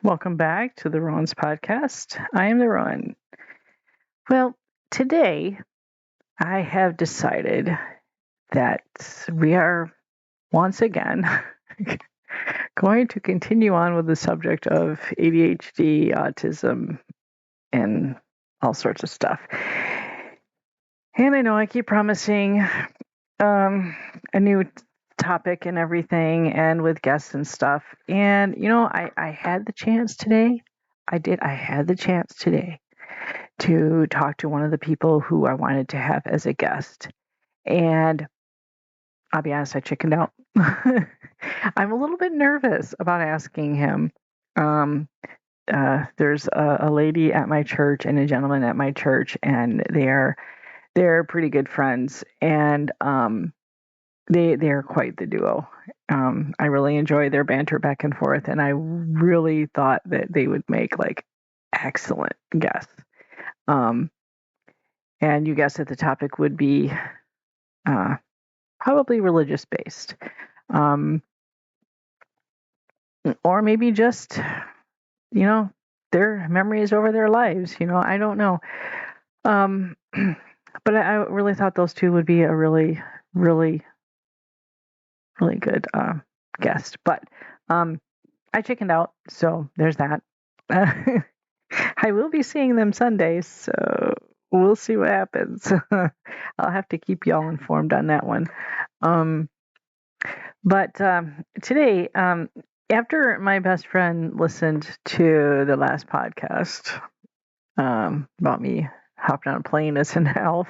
Welcome back to the Ron's podcast. I am the Ron. Well, today I have decided that we are once again going to continue on with the subject of ADHD, autism, and all sorts of stuff. And I know I keep promising a new topic and everything, and with guests and stuff. And I had the chance today. I had the chance today to talk to one of the people who I wanted to have as a guest. And I'll be honest, I chickened out. I'm a little bit nervous about asking him. There's a lady at my church and a gentleman at my church, and they're pretty good friends, and they're quite the duo. I really enjoy their banter back and forth, and I really thought that they would make like excellent guests. And you guessed that the topic would be probably religious based, or maybe just their memories over their lives. I don't know. But I really thought those two would be a really, really, really good guest. But I chickened out, so there's that. I will be seeing them Sundays, so we'll see what happens. I'll have to keep y'all informed on that one. But today, after my best friend listened to the last podcast about me hopping on a plane as an elf,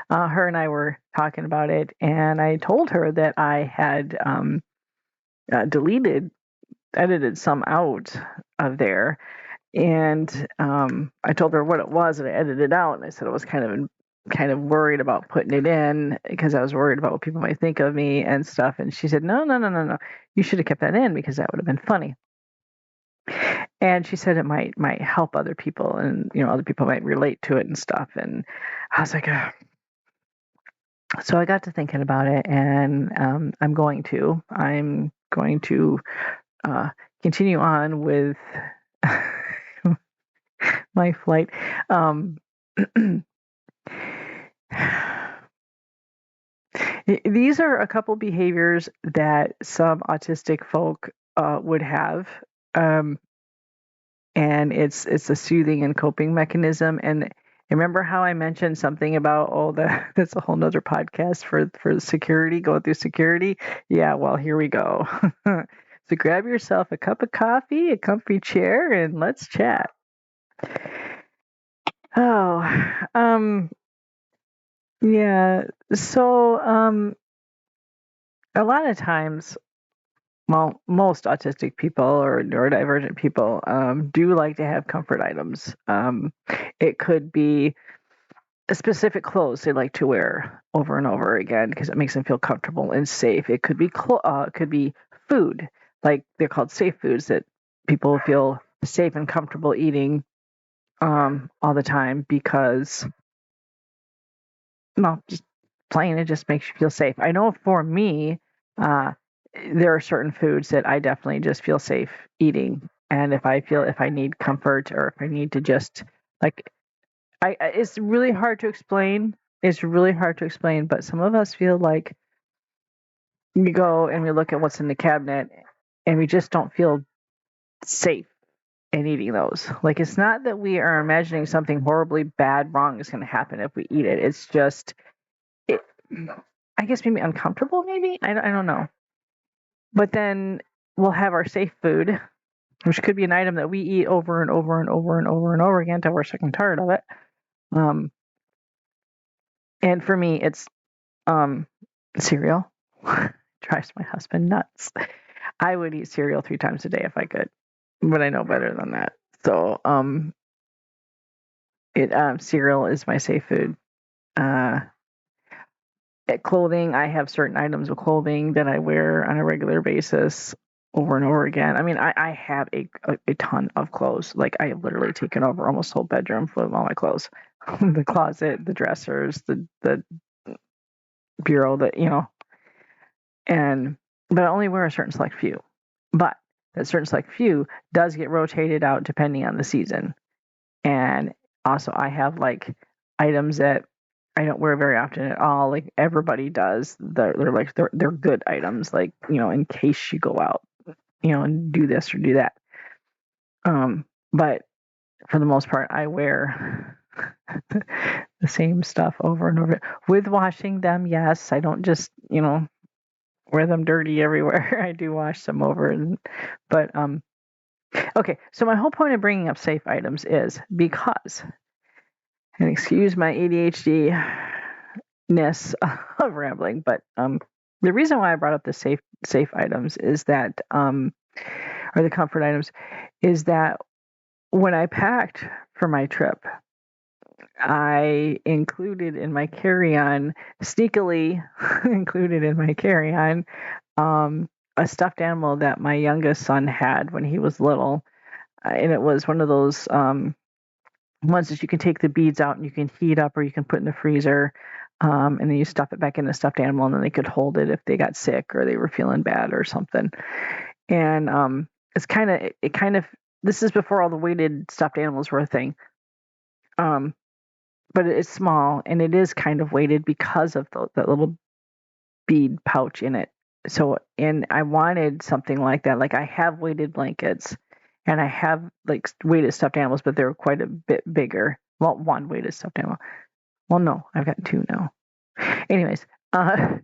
her and I were talking about it, and I told her that I had edited some out of there. And I told her what it was, and I edited it out. And I said I was kind of worried about putting it in because I was worried about what people might think of me and stuff. And she said, no, you should have kept that in because that would have been funny. And she said it might help other people, and other people might relate to it and stuff. And I was like, so I got to thinking about it, and I'm going to continue on with my flight. These are a couple behaviors that some autistic folk would have, and it's a soothing and coping mechanism. And remember how I mentioned something about that's a whole nother podcast for security, going through security. Yeah, well, here we go. So grab yourself a cup of coffee, a comfy chair, and let's chat. Yeah. So, a lot of times, well, most autistic people or neurodivergent people do like to have comfort items. It could be specific clothes they like to wear over and over again because it makes them feel comfortable and safe. It could be food, like they're called safe foods that people feel safe and comfortable eating all the time because, well, just plain, it just makes you feel safe. I know for me, there are certain foods that I definitely just feel safe eating. And if I need comfort or if I need to just like, it's really hard to explain. But some of us feel like we go and we look at what's in the cabinet and we just don't feel safe in eating those. Like, it's not that we are imagining something horribly bad, wrong is going to happen if we eat it. It's just, I guess maybe uncomfortable, maybe? I don't know. But then we'll have our safe food, which could be an item that we eat over and over and over and over and over again until we're sick and tired of it. And for me, it's cereal. Drives my husband nuts. I would eat cereal 3 times a day if I could, but I know better than that. So, cereal is my safe food. At clothing, I have certain items of clothing that I wear on a regular basis over and over again. I mean, I have a ton of clothes. Like, I have literally taken over almost the whole bedroom full of all my clothes. The closet, the dressers, the bureau, but I only wear a certain select few. But that certain select few does get rotated out depending on the season. And also I have like items that I don't wear very often at all. Like everybody does. They're good items, like, in case you go out, and do this or do that. But for the most part, I wear the same stuff over and over with washing them. Yes, I don't just, wear them dirty everywhere. I do wash them over. But okay. So my whole point of bringing up safe items is because, and excuse my ADHD-ness of rambling, but the reason why I brought up the safe items is that, or the comfort items, is that when I packed for my trip, I included in my carry-on, sneakily included in my carry-on, a stuffed animal that my youngest son had when he was little. And it was one of those ones that you can take the beads out and you can heat up, or you can put in the freezer, and then you stuff it back in the stuffed animal, and then they could hold it if they got sick or they were feeling bad or something. And it's kind of this is before all the weighted stuffed animals were a thing. But it's small and it is kind of weighted because of that little bead pouch in it. So, and I wanted something like that. Like I have weighted blankets and I have like weighted stuffed animals, but they're quite a bit bigger. Well, one weighted stuffed animal. Well, no, I've got two now. Anyways, they're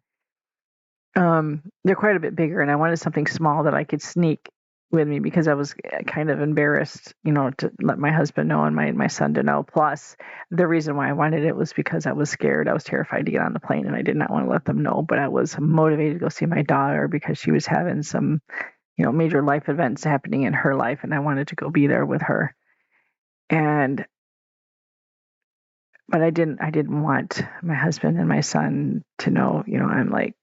quite a bit bigger, and I wanted something small that I could sneak with me because I was kind of embarrassed, to let my husband know and my son to know. Plus, the reason why I wanted it was because I was scared. I was terrified to get on the plane, and I did not want to let them know. But I was motivated to go see my daughter because she was having some, major life events happening in her life, and I wanted to go be there with her. But I didn't want my husband and my son to know, I'm like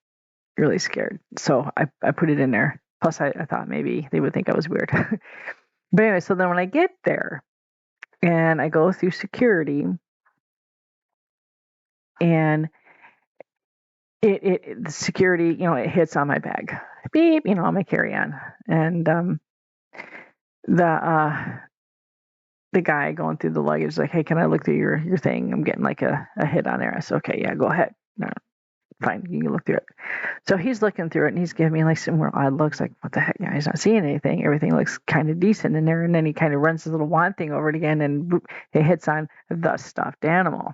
really scared. So I put it in there. Plus, I thought maybe they would think I was weird. But anyway, so then when I get there and I go through security, and the security, it hits on my bag, beep, on my carry-on, and the guy going through the luggage is like, hey, can I look through your thing? I'm getting like a hit on there. I said, okay, yeah, go ahead. No, fine, you can look through it. So he's looking through it and he's giving me like some more odd looks, like, what the heck? Yeah, he's not seeing anything. Everything looks kind of decent in there. And then he kind of runs his little wand thing over it again, and boop, it hits on the stuffed animal.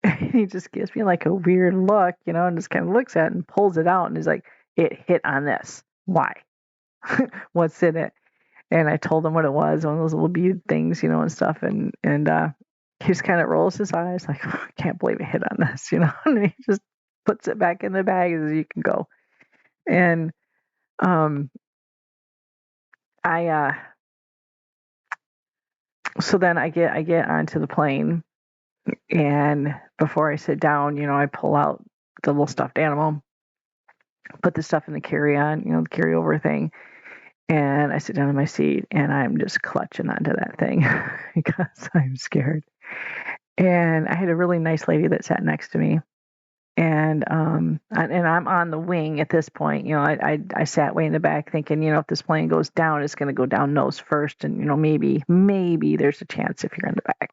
And he just gives me like a weird look, and just kind of looks at it and pulls it out and he's like, it hit on this. Why? What's in it? And I told him what it was, one of those little bead things, and stuff. And he just kind of rolls his eyes like, oh, I can't believe it hit on this, and he just puts it back in the bag as you can go. And so then I get onto the plane, and before I sit down, I pull out the little stuffed animal, put the stuff in the carry-on, the carryover thing, and I sit down in my seat, and I'm just clutching onto that thing because I'm scared. And I had a really nice lady that sat next to me. And I'm on the wing at this point. I sat way in the back thinking, if this plane goes down, it's going to go down nose first, and maybe there's a chance if you're in the back.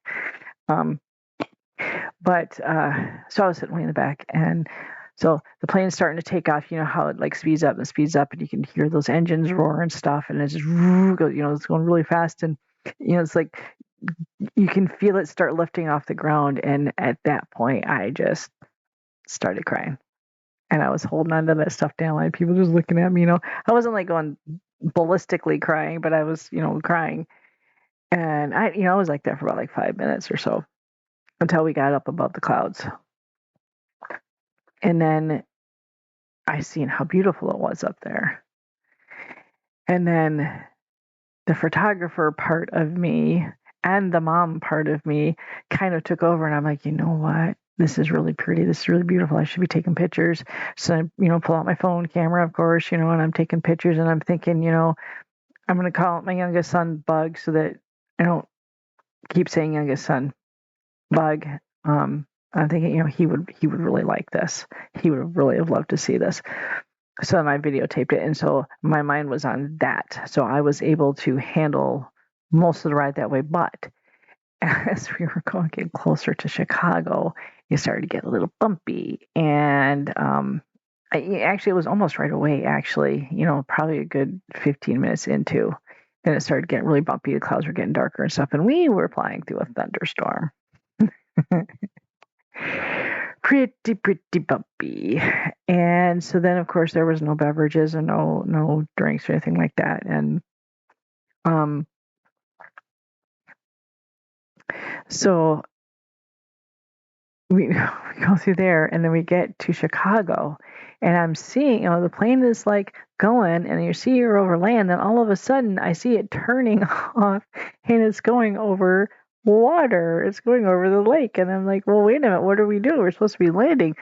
So I was sitting way in the back, and so the plane's starting to take off. You know how it like speeds up, and you can hear those engines roar and stuff, and it just goes, it's going really fast, and it's like you can feel it start lifting off the ground. And at that point, I just started crying, and I was holding on to that stuffed animal, and people just looking at me. I wasn't like going ballistically crying, but I was, crying, and I was like that for about like 5 minutes or so until we got up above the clouds, and then I seen how beautiful it was up there, and then the photographer part of me and the mom part of me kind of took over, and I'm like, you know what? This is really pretty. This is really beautiful. I should be taking pictures. So, pull out my phone camera, of course, and I'm taking pictures, and I'm thinking, I'm going to call my youngest son Bug so that I don't keep saying youngest son Bug. I'm thinking, he would really like this. He would really have loved to see this. So then I videotaped it, and so my mind was on that. So I was able to handle most of the ride that way. But as we were getting closer to Chicago, it started to get a little bumpy, and actually it was almost right away. Actually, probably a good 15 minutes into, then it started getting really bumpy. The clouds were getting darker and stuff, and we were flying through a thunderstorm. Pretty bumpy. And so then, of course, there was no beverages and no drinks or anything like that. And so we go through there, and then we get to Chicago, and I'm seeing, the plane is like going, and you see her over land, and all of a sudden I see it turning off, and it's going over water. It's going over the lake, and I'm like, well, wait a minute, what are we doing? We're supposed to be landing.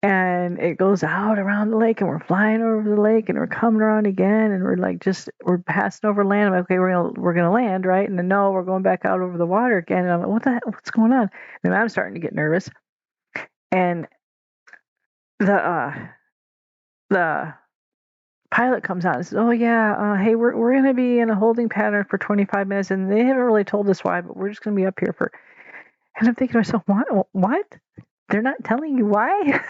And it goes out around the lake, and we're flying over the lake, and we're coming around again, and we're passing over land. I'm like, okay, we're gonna land, right? And then no, we're going back out over the water again. And I'm like, what's going on? And I'm starting to get nervous. And the pilot comes out and says, oh yeah, hey, we're gonna be in a holding pattern for 25 minutes, and they haven't really told us why, but we're just gonna be up here for. And I'm thinking to myself, what? They're not telling you why?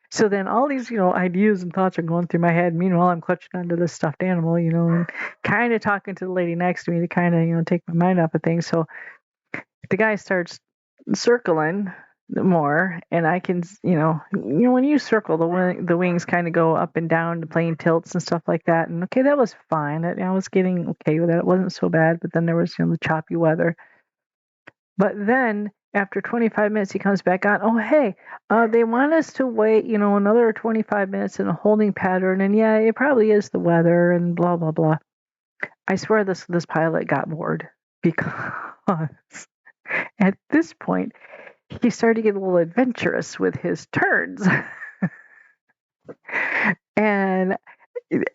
So then all these, ideas and thoughts are going through my head. Meanwhile, I'm clutching onto this stuffed animal, and kind of talking to the lady next to me to kind of, take my mind off of things. So the guy starts circling more, and I can, when you circle, the wings kind of go up and down, the plane tilts and stuff like that. And okay, that was fine. I was getting okay with that. It wasn't so bad. But then there was, the choppy weather. But then after 25 minutes, he comes back on. Oh, hey, they want us to wait, another 25 minutes in a holding pattern. And yeah, it probably is the weather and blah, blah, blah. I swear this pilot got bored because at this point, he started to get a little adventurous with his turns. And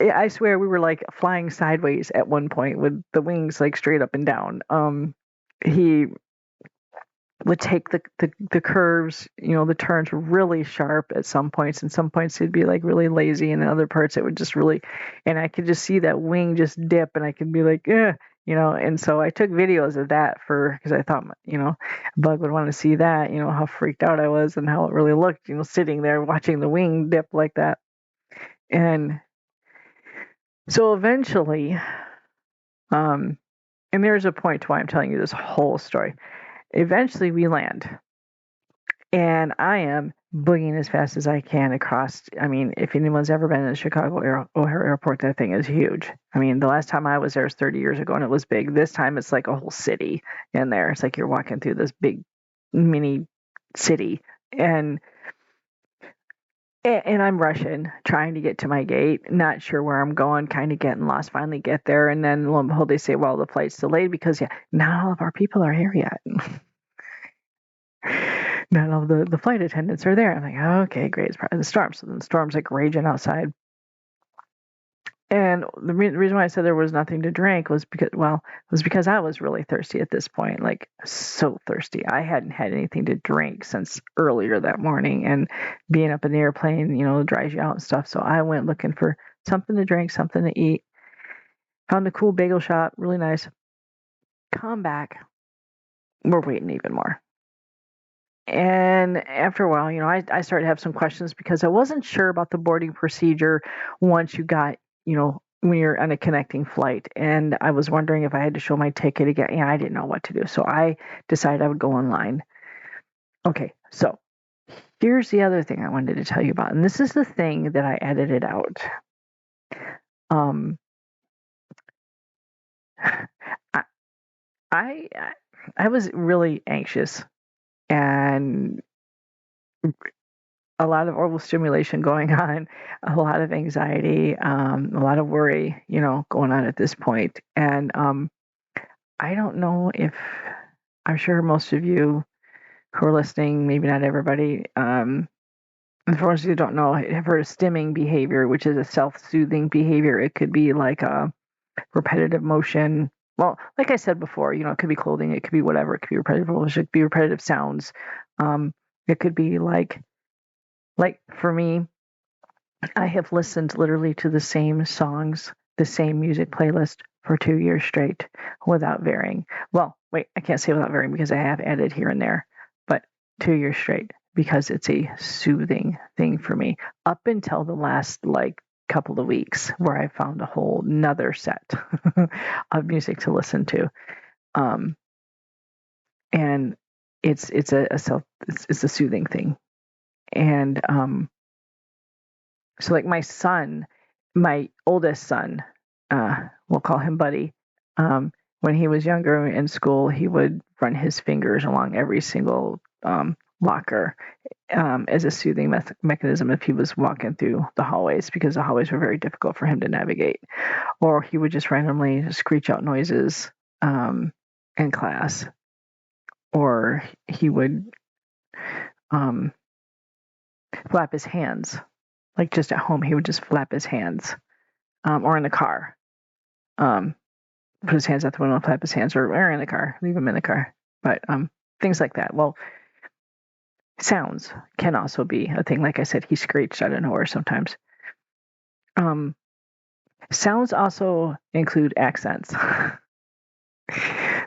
I swear we were like flying sideways at one point with the wings like straight up and down. He would take the curves, the turns really sharp at some points, and some points it'd be like really lazy, and in other parts it would just really, and I could just see that wing just dip, and I could be like, and so I took videos of that because I thought, Bug would want to see that, how freaked out I was and how it really looked, sitting there watching the wing dip like that. And so eventually, and there's a point to why I'm telling you this whole story. Eventually we land, and I am boogieing as fast as I can across. I mean, if anyone's ever been in the Chicago O'Hare Airport, that thing is huge. I mean, the last time I was there was 30 years ago, and it was big. This time it's like a whole city in there. It's like you're walking through this big mini city, and I'm rushing, trying to get to my gate, not sure where I'm going, kind of getting lost. Finally get there, and then lo and behold, they say, well, the flight's delayed because, not all of our people are here yet. Not all the flight attendants are there. I'm like, okay, great. It's probably the storm. So then the storm's like raging outside. And the reason why I said there was nothing to drink was because I was really thirsty at this point, like so thirsty. I hadn't had anything to drink since earlier that morning, and being up in the airplane, dries you out and stuff. So I went looking for something to drink, something to eat. Found a cool bagel shop, really nice. Come back. We're waiting even more. And after a while, I started to have some questions because I wasn't sure about the boarding procedure once you got, when you're on a connecting flight. And I was wondering if I had to show my ticket again. I didn't know what to do. So I decided I would go online. Okay, so here's the other thing I wanted to tell you about. And this is the thing that I edited out. I was really anxious, and a lot of overstimulation going on, a lot of anxiety, a lot of worry, going on at this point. And I don't know if, I'm sure most of you who are listening, maybe not everybody, for those of you who don't know, have heard of stimming behavior, which is a self-soothing behavior. It could be like a repetitive motion. Well, like I said before, it could be clothing, it could be whatever, it could be repetitive motion, it could be repetitive sounds. It could be like for me, I have listened literally to the same songs, the same music playlist for 2 years straight without varying. Well, wait, I can't say without varying because I have added here and there, but 2 years straight because it's a soothing thing for me up until the last couple of weeks where I found a whole nother set of music to listen to. Um, and it's a soothing thing. And so like my oldest son, we'll call him Buddy. When he was younger in school, he would run his fingers along every single locker as a soothing mechanism if he was walking through the hallways, because the hallways were very difficult for him to navigate. Or he would just randomly screech out noises in class. Or he would flap his hands. Like just at home, he would just flap his hands. Or in the car. Put his hands out the window and flap his hands, or in the car, leave him in the car. But things like that. Well, sounds can also be a thing. Like I said, he screeched out of nowhere sometimes. Sounds also include accents.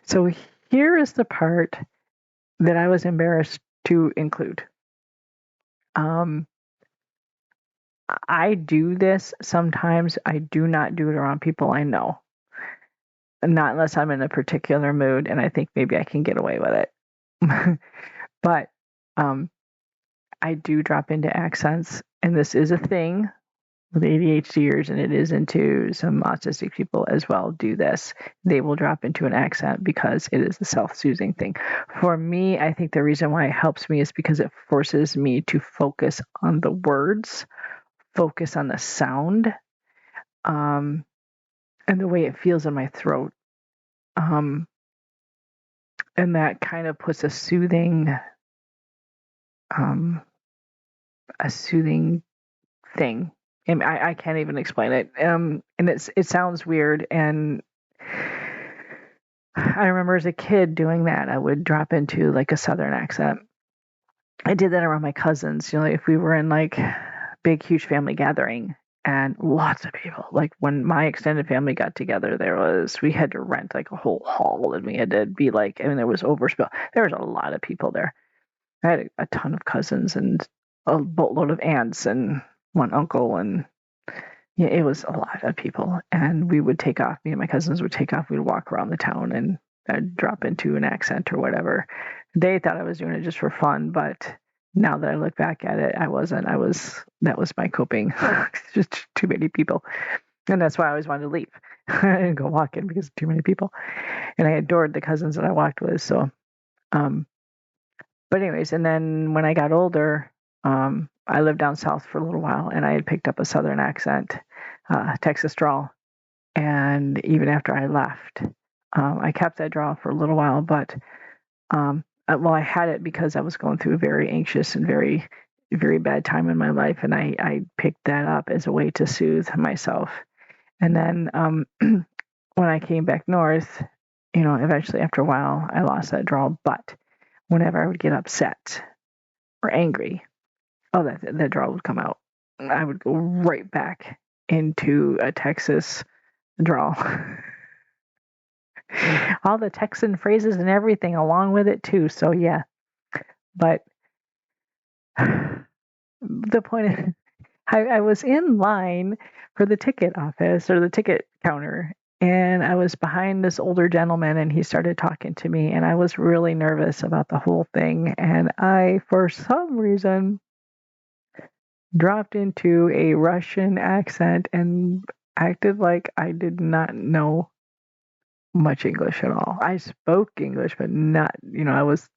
So here is the part that I was embarrassed to include. I do this sometimes. I do not do it around people I know. Not unless I'm in a particular mood and I think maybe I can get away with it. But I do drop into accents, and this is a thing with ADHDers, and it is into some autistic people as well do this. They will drop into an accent because it is a self-soothing thing. For me, I think the reason why it helps me is because it forces me to focus on the words, focus on the sound, and the way it feels in my throat. And that kind of puts a soothing thing. And I can't even explain it. And it sounds weird. And I remember as a kid doing that. I would drop into like a Southern accent. I did that around my cousins. You know, if we were in like big, huge family gathering and lots of people, like when my extended family got together, we had to rent like a whole hall, and we had to be like, I mean, there was overspill. There was a lot of people there. I had a ton of cousins and a boatload of aunts and one uncle, and yeah, it was a lot of people. And we would take off. Me and my cousins would take off. We'd walk around the town, and I'd drop into an accent or whatever. They thought I was doing it just for fun, but now that I look back at it, I wasn't. That was my coping. Just too many people, and that's why I always wanted to leave and go walking, because too many people. And I adored the cousins that I walked with. So, but anyways, and then when I got older, I lived down south for a little while, and I had picked up a Southern accent, Texas drawl. And even after I left, I kept that drawl for a little while, but I had it because I was going through a very anxious and very, very bad time in my life, and I picked that up as a way to soothe myself. And then when I came back north, you know, eventually after a while, I lost that drawl. But whenever I would get upset or angry, that drawl would come out. I would go right back into a Texas drawl. All the Texan phrases and everything along with it too. So yeah, but the point is, I was in line for the ticket office or the ticket counter, and I was behind this older gentleman, and he started talking to me, and I was really nervous about the whole thing, and I, for some reason, dropped into a Russian accent and acted like I did not know much English at all. I spoke English, but not, I was,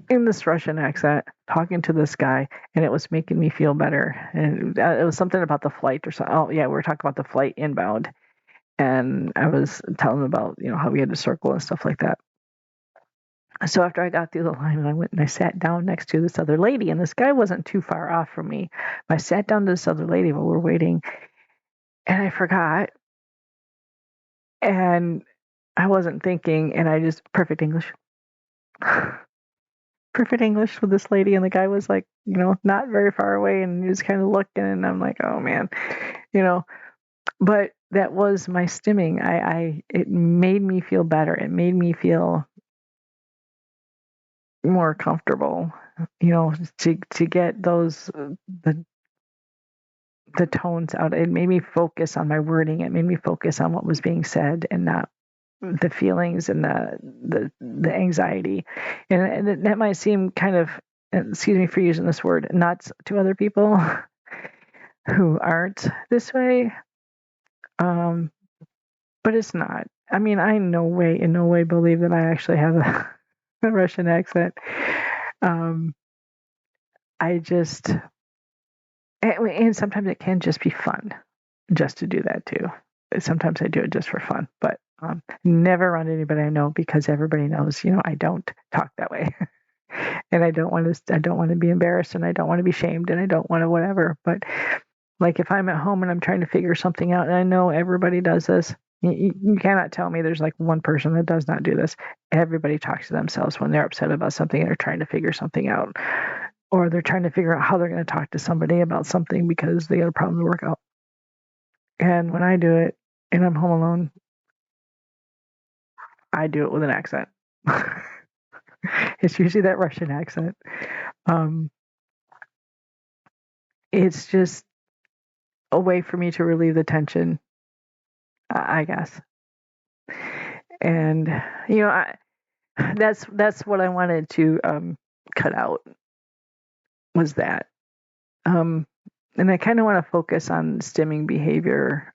in this Russian accent talking to this guy, and it was making me feel better. And it was something about the flight or something. Oh, yeah, we were talking about the flight inbound. And I was telling him about, how we had to circle and stuff like that. So after I got through the line, and I went and I sat down next to this other lady, and this guy wasn't too far off from me. I sat down to this other lady while we were waiting, and I forgot. And I wasn't thinking, and I just, perfect English. perfect English with this lady, and the guy was like, not very far away, and he was kind of looking, and I'm like, oh man, you know. But that was my stimming. It made me feel better. It made me feel more comfortable, to get those the tones out. It made me focus on my wording. It made me focus on what was being said and not the feelings and the anxiety. And that might seem kind of, excuse me for using this word, nuts to other people who aren't this way. But it's not. I mean, I in no way believe that I actually have a Russian accent. I just, and sometimes it can just be fun just to do that too. Sometimes I do it just for fun, but never around anybody I know, because everybody knows, I don't talk that way. And I don't want to be embarrassed, and I don't want to be shamed, and I don't want to whatever. But like if I'm at home and I'm trying to figure something out, and I know everybody does this, you cannot tell me there's like one person that does not do this. Everybody talks to themselves when they're upset about something and they're trying to figure something out, or they're trying to figure out how they're going to talk to somebody about something because they got a problem to work out. And when I do it and I'm home alone, I do it with an accent. It's usually that Russian accent. It's just a way for me to relieve the tension, I guess. And that's what I wanted to cut out, was that. And I kind of want to focus on stimming behavior,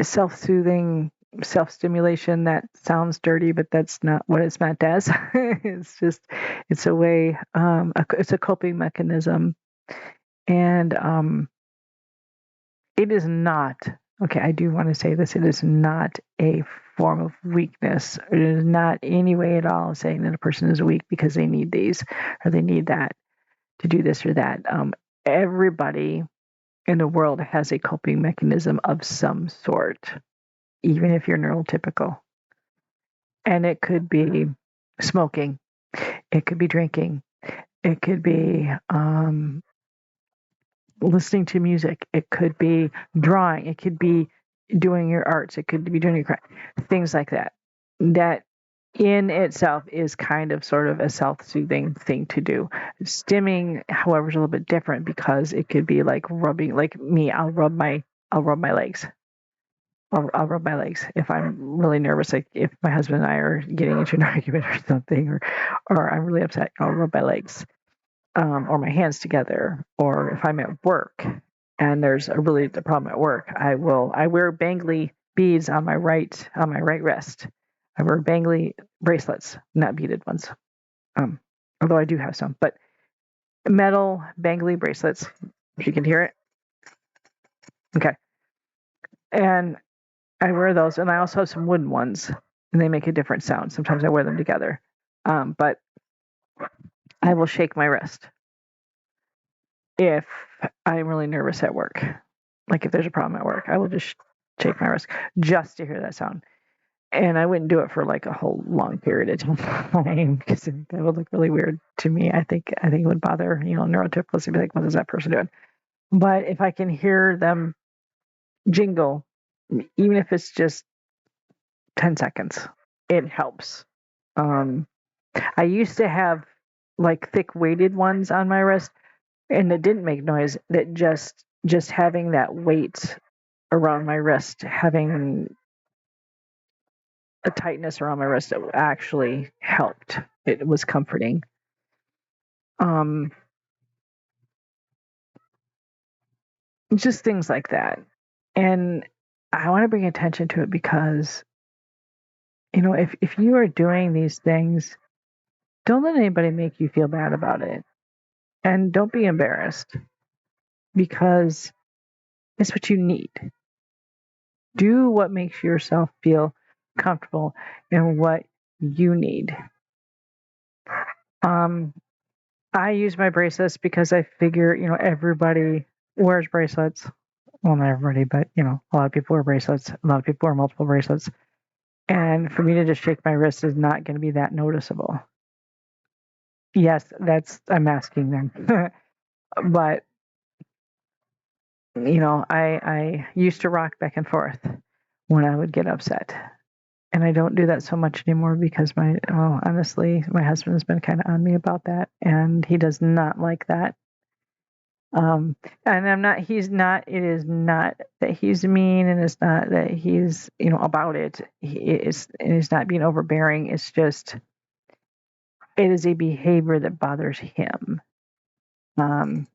self-soothing, self-stimulation. That sounds dirty, but that's not what it's meant as. It's a way, it's a coping mechanism. And it is not, okay, I do want to say this, it is not a form of weakness. It is not any way at all saying that a person is weak because they need these or they need that to do this or that. Everybody in the world has a coping mechanism of some sort, even if you're neurotypical. And it could be smoking, it could be drinking, it could be listening to music, it could be drawing, it could be doing your arts, it could be doing your craft, things like that. That in itself is kind of sort of a self-soothing thing to do. Stimming, however, is a little bit different, because it could be like rubbing, like me, I'll rub my legs. I'll rub my legs if I'm really nervous, like if my husband and I are getting into an argument or something, or I'm really upset, I'll rub my legs. Or my hands together, or if I'm at work and there's a problem at work, I wear bangly beads on my right wrist. I wear bangly bracelets, not beaded ones. Although I do have some, but metal bangly bracelets. If you can hear it, okay. And I wear those, and I also have some wooden ones, and they make a different sound. Sometimes I wear them together, but I will shake my wrist if I'm really nervous at work. Like if there's a problem at work, I will just shake my wrist just to hear that sound. And I wouldn't do it for like a whole long period of time, because that would look really weird to me. I think it would bother, neurotypicals to be like, what is that person doing? But if I can hear them jingle, even if it's just 10 seconds, it helps. I used to have like thick weighted ones on my wrist, and it didn't make noise. That just having that weight around my wrist, having a tightness around my wrist, it actually helped. It was comforting. Just things like that. And I want to bring attention to it because, if you are doing these things, don't let anybody make you feel bad about it. And don't be embarrassed, because it's what you need. Do what makes yourself feel comfortable and what you need. I use my bracelets because I figure, everybody wears bracelets. Well, not everybody, but, a lot of people wear bracelets. A lot of people wear multiple bracelets. And for me to just shake my wrist is not going to be that noticeable. Yes, I'm asking them. But, I used to rock back and forth when I would get upset. And I don't do that so much anymore because honestly, my husband's been kind of on me about that, and he does not like that. And it is not that he's mean, and it's not that he's, about it. He's not being overbearing. It's just, it is a behavior that bothers him. Um,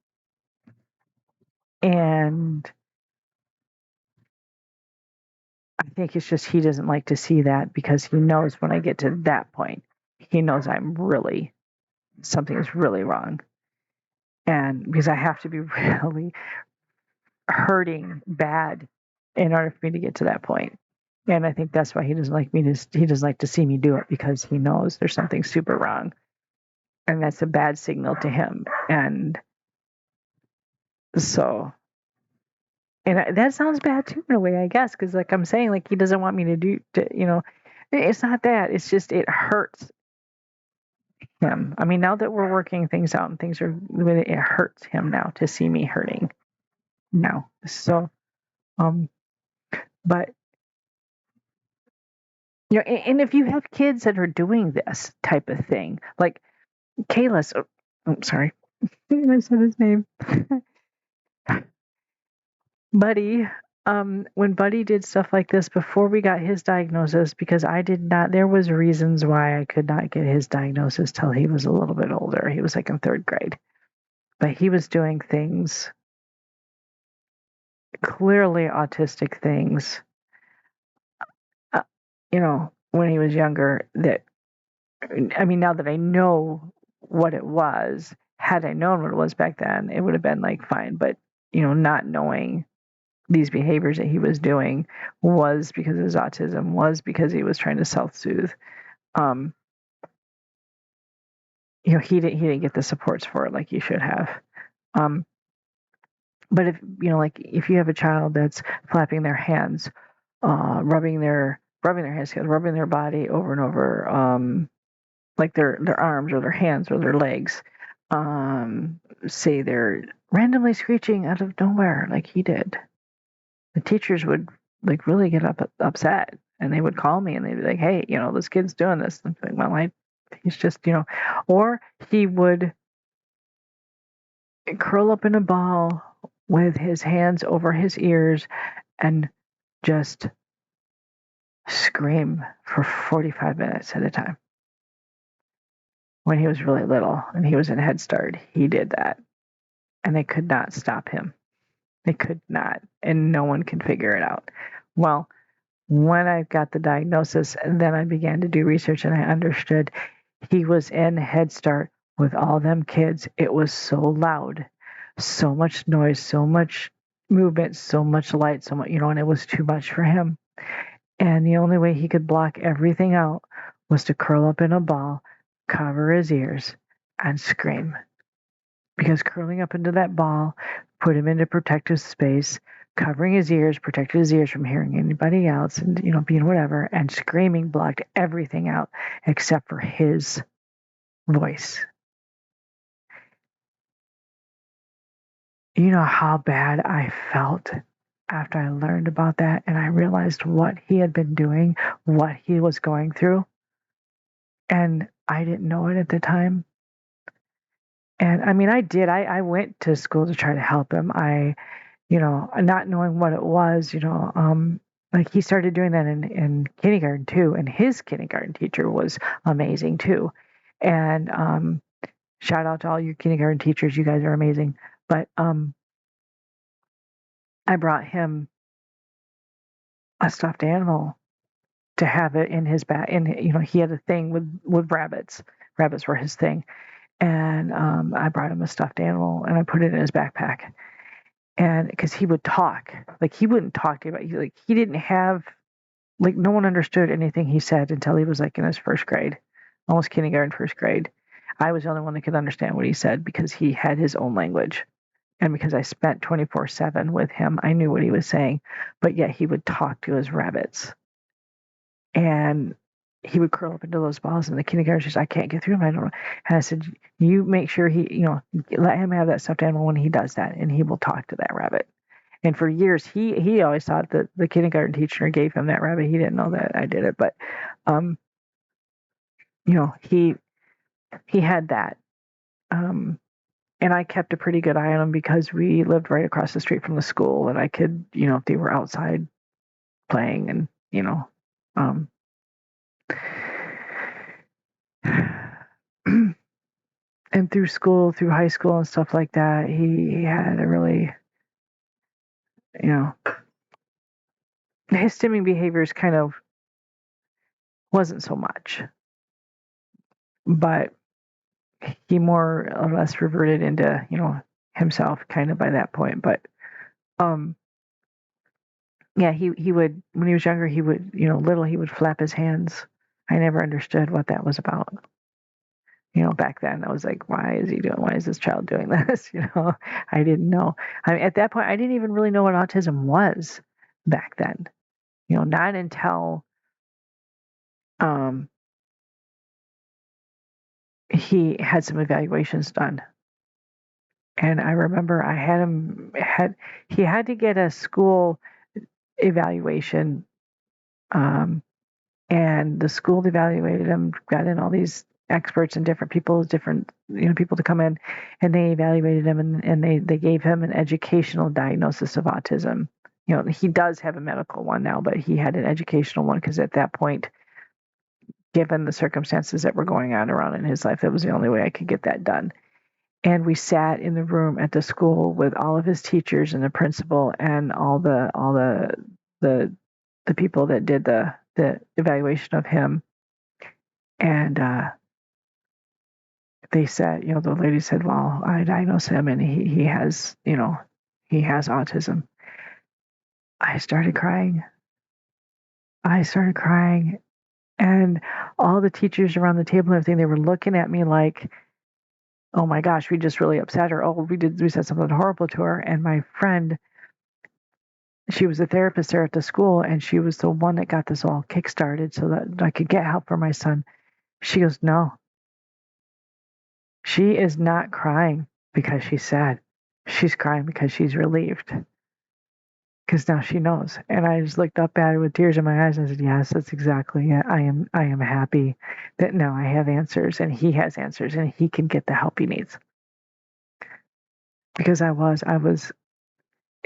and I think it's just, he doesn't like to see that because he knows when I get to that point, he knows something is really wrong. And because I have to be really hurting bad in order for me to get to that point. And I think that's why he doesn't like he doesn't like to see me do it, because he knows there's something super wrong. And that's a bad signal to him. And so, that sounds bad too in a way, I guess, because like I'm saying, like he doesn't want me it's not that. It's just, it hurts him. I mean, now that we're working things out and things are, it hurts him now to see me hurting now. So, but and if you have kids that are doing this type of thing, like Kayla's, I'm sorry, I said his name, Buddy. When Buddy did stuff like this before we got his diagnosis, because there was reasons why I could not get his diagnosis till he was a little bit older. He was like in 3rd grade, but he was doing things, clearly autistic things, when he was younger, that, I mean, now that I know what it was, had I known what it was back then, it would have been like fine. But, not knowing these behaviors that he was doing was because of his autism, was because he was trying to self-soothe. He didn't get the supports for it like he should have. But if you have a child that's flapping their hands, rubbing their hands together, rubbing their body over and over, like their arms or their hands or their legs, say they're randomly screeching out of nowhere like he did, the teachers would like really get upset, and they would call me and they'd be like, hey, this kid's doing this. I'm like, well, he's just, or he would curl up in a ball with his hands over his ears and just scream for 45 minutes at a time. When he was really little and he was in Head Start, he did that, and they could not stop him. They could not, and no one could figure it out. Well, when I got the diagnosis, and then I began to do research, and I understood he was in Head Start with all them kids. It was so loud, so much noise, so much movement, so much light, so much, and it was too much for him. And the only way he could block everything out was to curl up in a ball, cover his ears, and scream. Because curling up into that ball put him into protective space, covering his ears, protected his ears from hearing anybody else, and being whatever, and screaming blocked everything out except for his voice. You know how bad I felt after I learned about that, and I realized what he had been doing, what he was going through, and I didn't know it at the time. And I mean, I did. I went to school to try to help him. Not knowing what it was, like he started doing that in kindergarten too. And his kindergarten teacher was amazing too. And shout out to all you kindergarten teachers. You guys are amazing. But I brought him a stuffed animal to have it in his bag. And, he had a thing with rabbits. Rabbits were his thing. And I brought him a stuffed animal and I put it in his backpack. And because he would talk, like he wouldn't talk to you about, he didn't have, like no one understood anything he said until he was like in his 1st grade, almost kindergarten, 1st grade. I was the only one that could understand what he said because he had his own language. And because I spent 24/7 with him, I knew what he was saying. But yet he would talk to his rabbits. And he would curl up into those balls, and the kindergarten says, I can't get through them. I don't know. And I said, you make sure let him have that stuffed animal when he does that, and he will talk to that rabbit. And for years, he always thought that the kindergarten teacher gave him that rabbit. He didn't know that I did it, but he had that. And I kept a pretty good eye on him because we lived right across the street from the school, and I could, if they were outside playing, and um, and through school, through high school and stuff like that, he had a really, his stimming behaviors kind of wasn't so much, but he more or less reverted into, himself kind of by that point. But, yeah, he would, when he was younger, he would, little, he would flap his hands. I never understood what that was about. Back then I was like, why is this child doing this? I didn't know. I mean, at that point, I didn't even really know what autism was back then. Not until he had some evaluations done. And I remember he had to get a school evaluation, and the school evaluated him, got in all these experts and different people to come in, and they evaluated him, and they gave him an educational diagnosis of autism. He does have a medical one now, but he had an educational one because at that point, given the circumstances that were going on around in his life, that was the only way I could get that done. And we sat in the room at the school with all of his teachers and the principal and all the people that did the evaluation of him. And they said, the lady said, well, I diagnosed him and he has autism. I started crying. And all the teachers around the table and everything, they were looking at me like, oh my gosh, we just really upset her. Oh, we said something horrible to her. And my friend, she was a therapist there at the school, and she was the one that got this all kickstarted so that I could get help for my son. She goes, no, she is not crying because she's sad. She's crying because she's relieved. Because now she knows. And I just looked up at her with tears in my eyes and I said, yes, that's exactly it. I am happy that now I have answers, and he has answers, and he can get the help he needs. Because it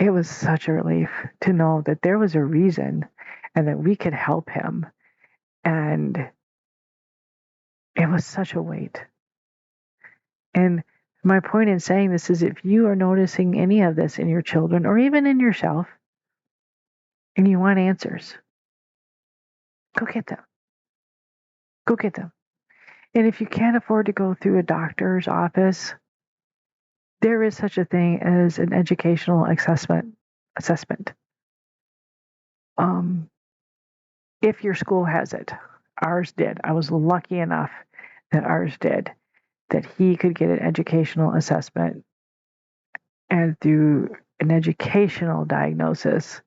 was such a relief to know that there was a reason and that we could help him. And it was such a weight. And my point in saying this is, if you are noticing any of this in your children or even in yourself, and you want answers, go get them. Go get them. And if you can't afford to go through a doctor's office, there is such a thing as an educational assessment. If your school has it. Ours did. I was lucky enough that ours did, that he could get an educational assessment, and through an educational diagnosis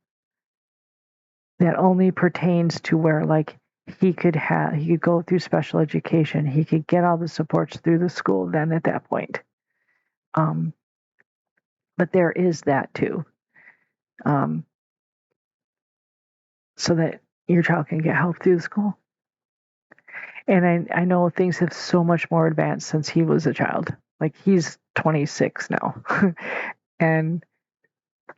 that only pertains to where, like, he could go through special education. He could get all the supports through the school then at that point. But there is that too. So that your child can get help through the school. And I know things have so much more advanced since he was a child. Like, he's 26 now. And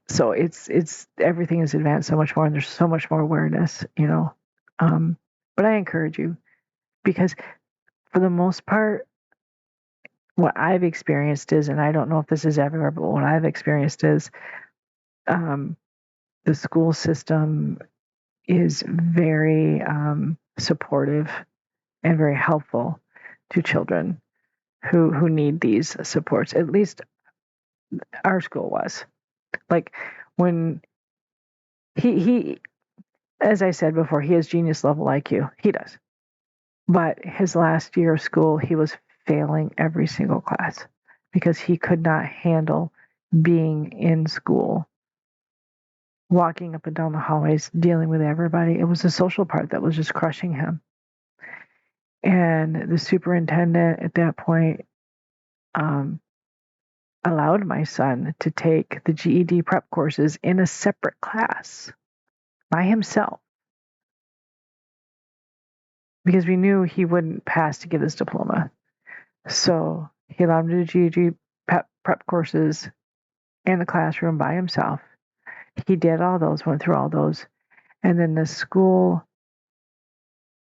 so it's everything is advanced so much more, and there's so much more awareness, But I encourage you, because for the most part, what I've experienced is, and I don't know if this is everywhere, but what I've experienced is, the school system is very supportive and very helpful to children who need these supports. At least our school was. Like, when he as I said before, he has genius level IQ. He does. But his last year of school, he was failing every single class because he could not handle being in school walking up and down the hallways, dealing with everybody. It was the social part that was just crushing him. And the superintendent at that point um, allowed my son to take the GED prep courses in a separate class by himself because we knew he wouldn't pass to get his diploma. So he allowed him to do GED prep courses in the classroom by himself. He did all those, went through all those. And then the school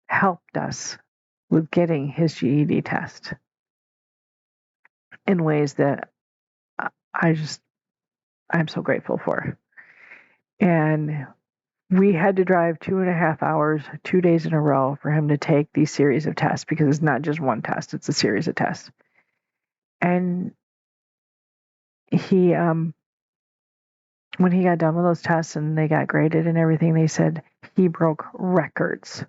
helped us with getting his GED test in ways that I'm so grateful for. And we had to drive 2.5 hours, 2 days in a row for him to take these series of tests because it's not just one test, it's a series of tests. And he, when he got done with those tests and they got graded and everything, they said he broke records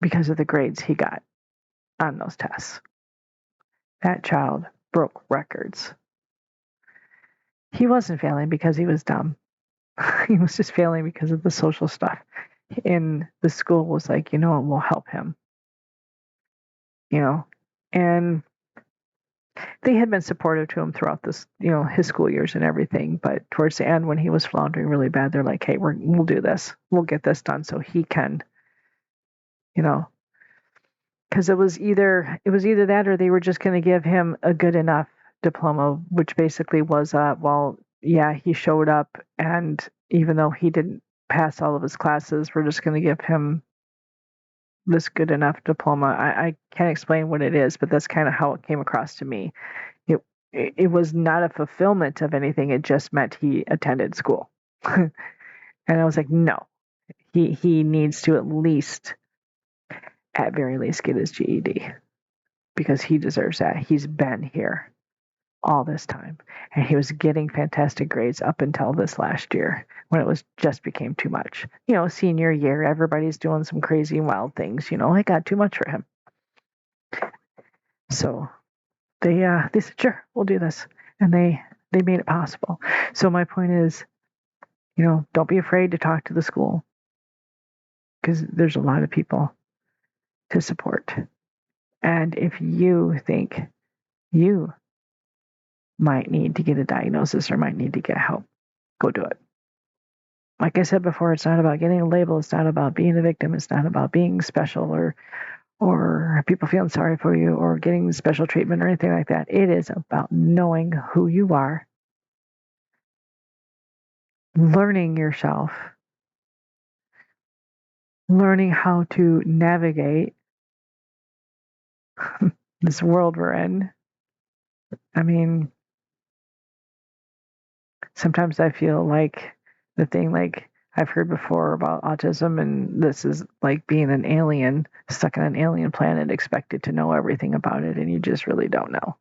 because of the grades he got on those tests. That child broke records. He wasn't failing because he was dumb. He was just failing because of the social stuff. And the school was like, you know, we'll help him. You know, and they had been supportive to him throughout this, you know, his school years and everything. But towards the end, when he was floundering really bad, they're like, hey, we'll do this. We'll get this done so he can, you know, because it was either that or they were just going to give him a good enough diploma, which basically was, well, yeah, he showed up, and even though he didn't pass all of his classes, we're just going to give him this good enough diploma. I can't explain what it is, but that's kind of how it came across to me. It was not a fulfillment of anything. It just meant he attended school. And I was like, no, he needs to at very least get his GED because he deserves that. He's been here all this time, and he was getting fantastic grades up until this last year when it was just became too much. You know, senior year, everybody's doing some crazy wild things. You know, it got too much for him. So they said, sure, we'll do this, and they made it possible. So my point is, you know, don't be afraid to talk to the school because there's a lot of people to support. And if you think you might need to get a diagnosis or might need to get help, go do it. Like I said before, it's not about getting a label. It's not about being a victim. It's not about being special or people feeling sorry for you or getting special treatment or anything like that. It is about knowing who you are, learning yourself, learning how to navigate this world we're in. I mean, sometimes I feel like the thing like I've heard before about autism, and this is like being an alien stuck on an alien planet expected to know everything about it, and you just really don't know.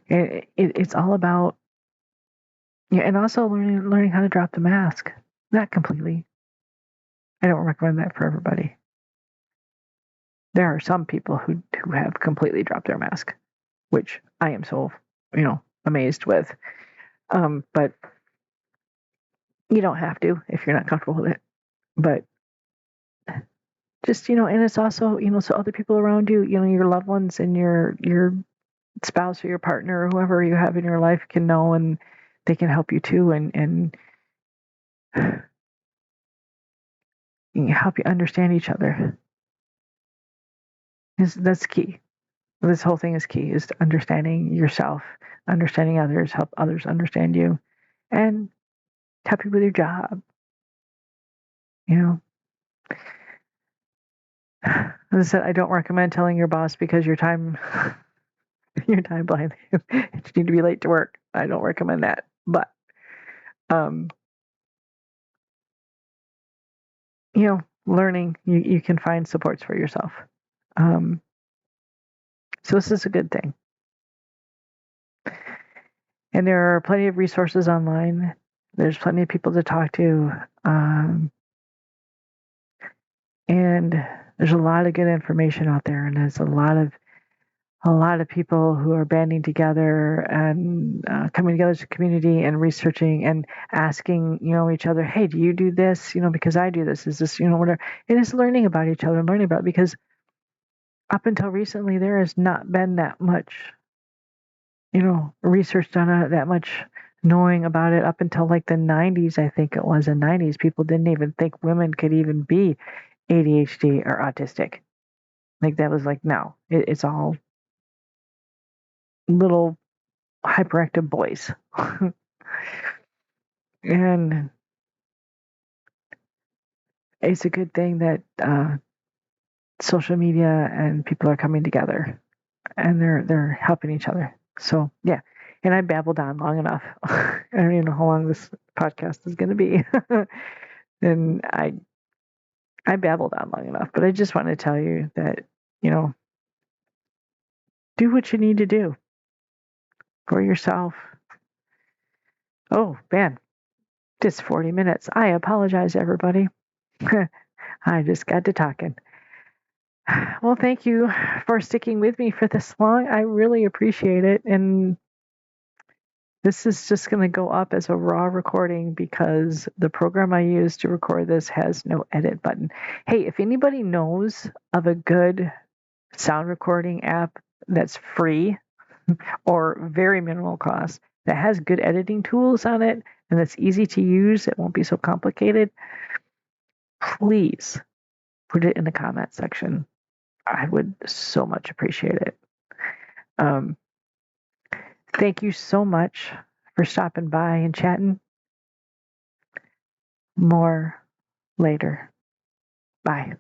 It's all about, yeah, and also learning how to drop the mask. Not completely. I don't recommend that for everybody. There are some people who have completely dropped their mask, which I am so, you know, amazed with. But you don't have to if you're not comfortable with it. But just, you know, and it's also, you know, so other people around you, you know, your loved ones and your spouse or your partner or whoever you have in your life can know, and they can help you too, and help you understand each other. That's key. This whole thing is key, is understanding yourself, understanding others, help others understand you, and help you with your job. You know, as I said, I don't recommend telling your boss because your time blind, you need to be late to work. I don't recommend that. But, you know, learning, you can find supports for yourself. So this is a good thing. And there are plenty of resources online. There's plenty of people to talk to. And there's a lot of good information out there. And there's a lot of a lot of people who are banding together and coming together as a community and researching and asking, each other, hey, do you do this? Because I do this. Is this, whatever. And it's learning about each other and learning about it, because up until recently, there has not been that much, research done on it, that much knowing about it up until like the 90s. I think it was in the 90s. People didn't even think women could even be ADHD or autistic. Like that was like, no, it's all little hyperactive boys. And it's a good thing that social media and people are coming together and they're helping each other. So yeah, and I babbled on long enough. I don't even know how long this podcast is going to be. And I babbled on long enough, but I just want to tell you that, do what you need to do for yourself. Oh man, just 40 minutes. I apologize, everybody. I just got to talking. Well, thank you for sticking with me for this long. I really appreciate it. And this is just going to go up as a raw recording because the program I use to record this has no edit button. Hey, if anybody knows of a good sound recording app that's free or very minimal cost, that has good editing tools on it, and that's easy to use, it won't be so complicated, please put it in the comment section. I would so much appreciate it. Thank you so much for stopping by and chatting. More later. Bye.